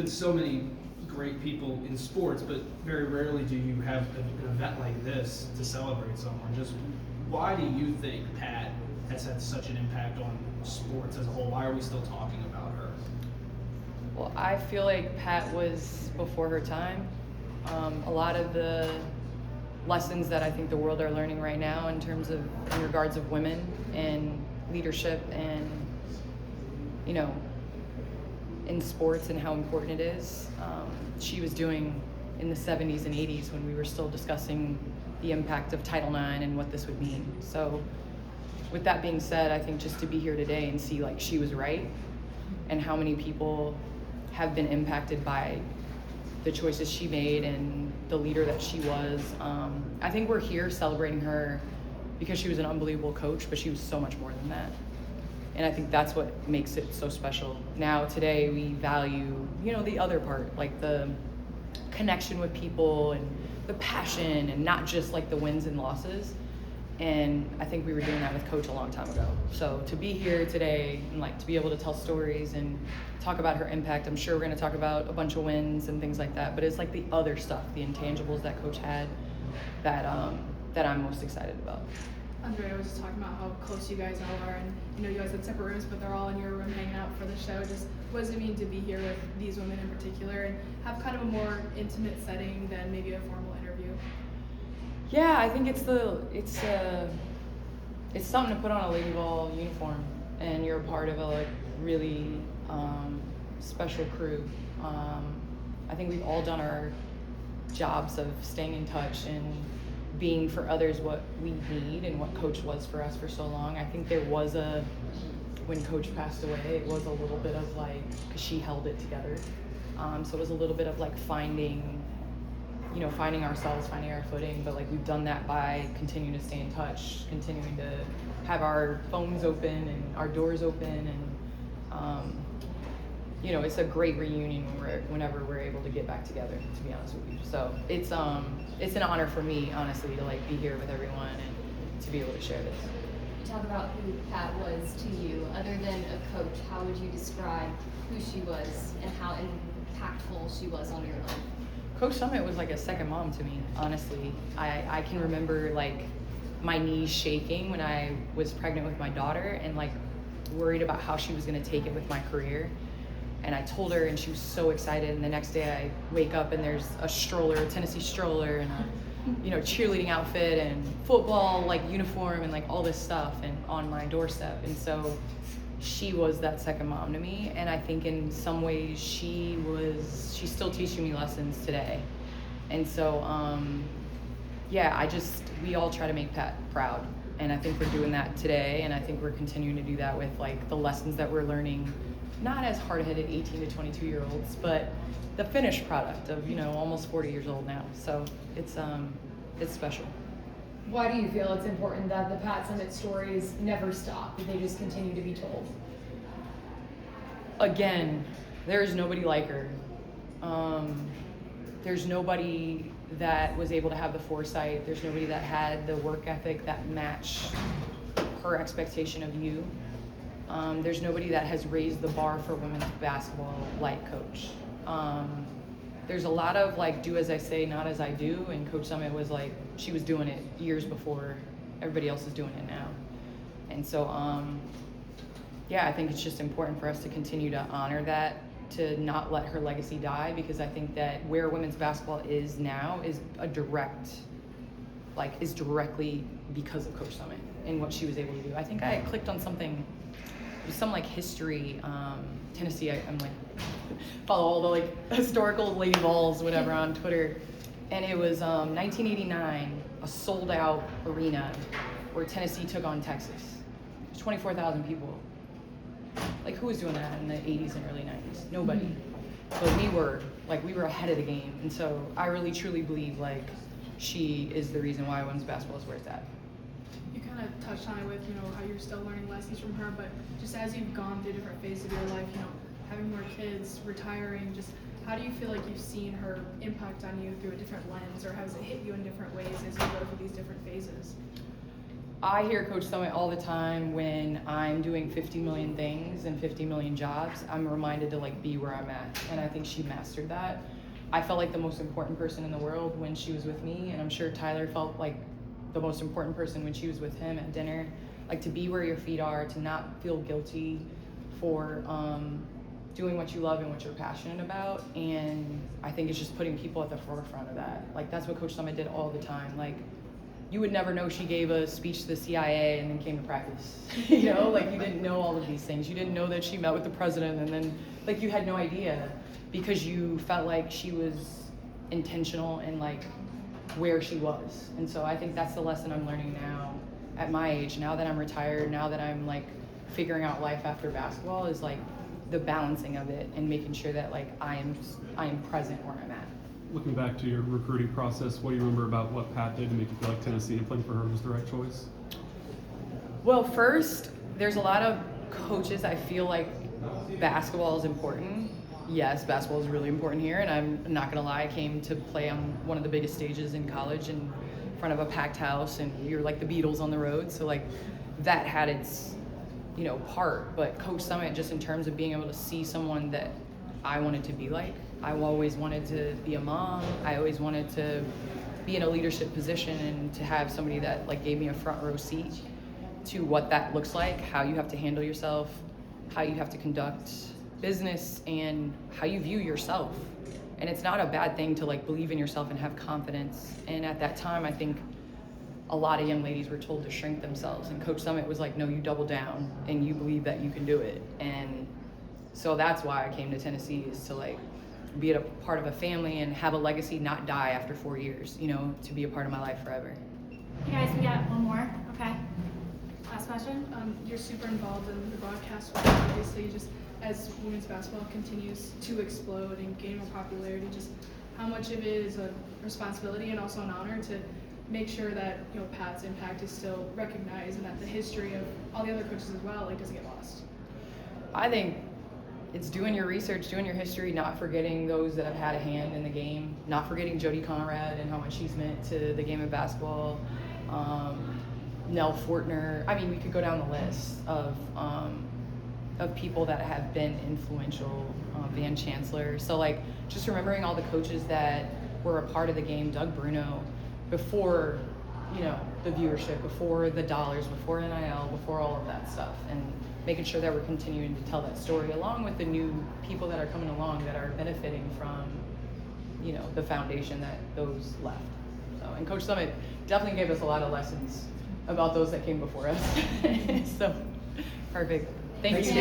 So many great people in sports, but very rarely do you have an event like this to celebrate someone. Just why do you think Pat has had such an impact on sports as a whole? Why are we still talking about her? Well, I feel like Pat was before her time. A lot of the lessons that I think the world are learning right now in regards of women and leadership and, in sports and how important it is, she was doing in the 70s and 80s when we were still discussing the impact of Title IX and what this would mean. So with that being said, I think just to be here today and see like she was right and how many people have been impacted by the choices she made and the leader that she was. I think we're here celebrating her because she was an unbelievable coach, but she was so much more than that. And I think that's what makes it so special. Now, today, we value, the other part, like the connection with people and the passion and not just like the wins and losses. And I think we were doing that with Coach a long time ago. So to be here today and like to be able to tell stories and talk about her impact, I'm sure we're going to talk about a bunch of wins and things like that. But it's like the other stuff, the intangibles that Coach had that I'm most excited about. Andrea was just talking about how close you guys all are, and you guys had separate rooms, but they're all in your room hanging out for the show. Just what does it mean to be here with these women in particular and have kind of a more intimate setting than maybe a formal interview? Yeah, I think it's something to put on a Lady Vol uniform, and you're a part of a really special crew. I think we've all done our jobs of staying in touch and being for others what we need and what Coach was for us for so long. I think there was when Coach passed away, it was a little bit of like, because she held it together. So it was a little bit of like finding ourselves, finding our footing, but like we've done that by continuing to stay in touch, continuing to have our phones open and our doors open, and it's a great reunion whenever we're able to get back together, to be honest with you. So it's an honor for me, honestly, to like be here with everyone and to be able to share this. Talk about who Pat was to you. Other than a coach, how would you describe who she was and how impactful she was on your life? Coach Summit was like a second mom to me, honestly. I can remember like my knees shaking when I was pregnant with my daughter and like worried about how she was gonna take it with my career. And I told her and she was so excited, and the next day I wake up and there's a Tennessee stroller and a cheerleading outfit and football like uniform and like all this stuff and on my doorstep. And so she was that second mom to me, and I think in some ways she's still teaching me lessons today. And so we all try to make Pat proud, and I think we're doing that today, and I think we're continuing to do that with like the lessons that we're learning, not as hard-headed 18 to 22 year olds, but the finished product of almost 40 years old now. So it's special. Why do you feel it's important that the Pat Summit stories never stop, that they just continue to be told? Again, there's nobody like her. There's nobody that was able to have the foresight. There's nobody that had the work ethic that matched her expectation of you. There's nobody that has raised the bar for women's basketball like Coach. There's a lot of like, do as I say, not as I do, and Coach Summit was like, she was doing it years before everybody else is doing it now. And so, I think it's just important for us to continue to honor that, to not let her legacy die, because I think that where women's basketball is now is directly because of Coach Summit and what she was able to do. I think I clicked on something, some like history, Tennessee, I'm like, follow all the like historical Lady Vols, whatever, on Twitter. And it was 1989, a sold out arena where Tennessee took on Texas. It was 24,000 people. Like, who was doing that in the 80s and early 90s? Nobody. But we were ahead of the game. And so I really truly believe like she is the reason why women's basketball is where it's at. You kind of touched on it with, how you're still learning lessons from her, but just as you've gone through different phases of your life, having more kids, retiring, just how do you feel like you've seen her impact on you through a different lens, or has it hit you in different ways as you go through these different phases? I hear Coach Summit all the time when I'm doing 50 million things and 50 million jobs. I'm reminded to like be where I'm at, and I think she mastered that. I felt like the most important person in the world when she was with me, and I'm sure Tyler felt like the most important person when she was with him at dinner. Like, to be where your feet are, to not feel guilty for doing what you love and what you're passionate about. And I think it's just putting people at the forefront of that. Like, that's what Coach Summit did all the time. Like, you would never know she gave a speech to the CIA and then came to practice. You know, like, you didn't know all of these things. You didn't know that she met with the president, and then, like, you had no idea because you felt like she was intentional and like where she was. And so I think that's the lesson I'm learning now at my age, now that I'm retired, now that I'm like figuring out life after basketball, is like the balancing of it and making sure that like I am present where I'm at. Looking back to your recruiting process, what do you remember about what Pat did to make you feel like Tennessee and playing for her was the right choice? Well, first, there's a lot of coaches I feel like basketball is important. Yes, basketball is really important here, and I'm not gonna lie, I came to play on one of the biggest stages in college in front of a packed house, and you're like the Beatles on the road, so like that had its, you know, part. But Coach Summit, just in terms of being able to see someone that I wanted to be like, I always wanted to be a mom, I always wanted to be in a leadership position, and to have somebody that like gave me a front row seat to what that looks like, how you have to handle yourself, how you have to conduct business, and how you view yourself. And it's not a bad thing to like believe in yourself and have confidence. And at that time, I think a lot of young ladies were told to shrink themselves, and Coach Summit was like, no, you double down and you believe that you can do it. And so that's why I came to Tennessee, is to like be a part of a family and have a legacy, not die after 4 years, you know, to be a part of my life forever. Hey guys, we got one more. Okay. Last question. You're super involved in the broadcast world, obviously, just as women's basketball continues to explode and gain more popularity, just how much of it is a responsibility and also an honor to make sure that, you know, Pat's impact is still recognized, and that the history of all the other coaches as well, like, doesn't get lost? I think it's doing your research, doing your history, not forgetting those that have had a hand in the game, not forgetting Jody Conrad and how much she's meant to the game of basketball. Nell Fortner. I mean, we could go down the list of people that have been influential, Van Chancellor. So like, just remembering all the coaches that were a part of the game, Doug Bruno, before, you know, the viewership, before the dollars, before NIL, before all of that stuff, and making sure that we're continuing to tell that story, along with the new people that are coming along that are benefiting from, you know, the foundation that those left. So, and Coach Summit definitely gave us a lot of lessons about those that came before us. So, perfect. Thank you.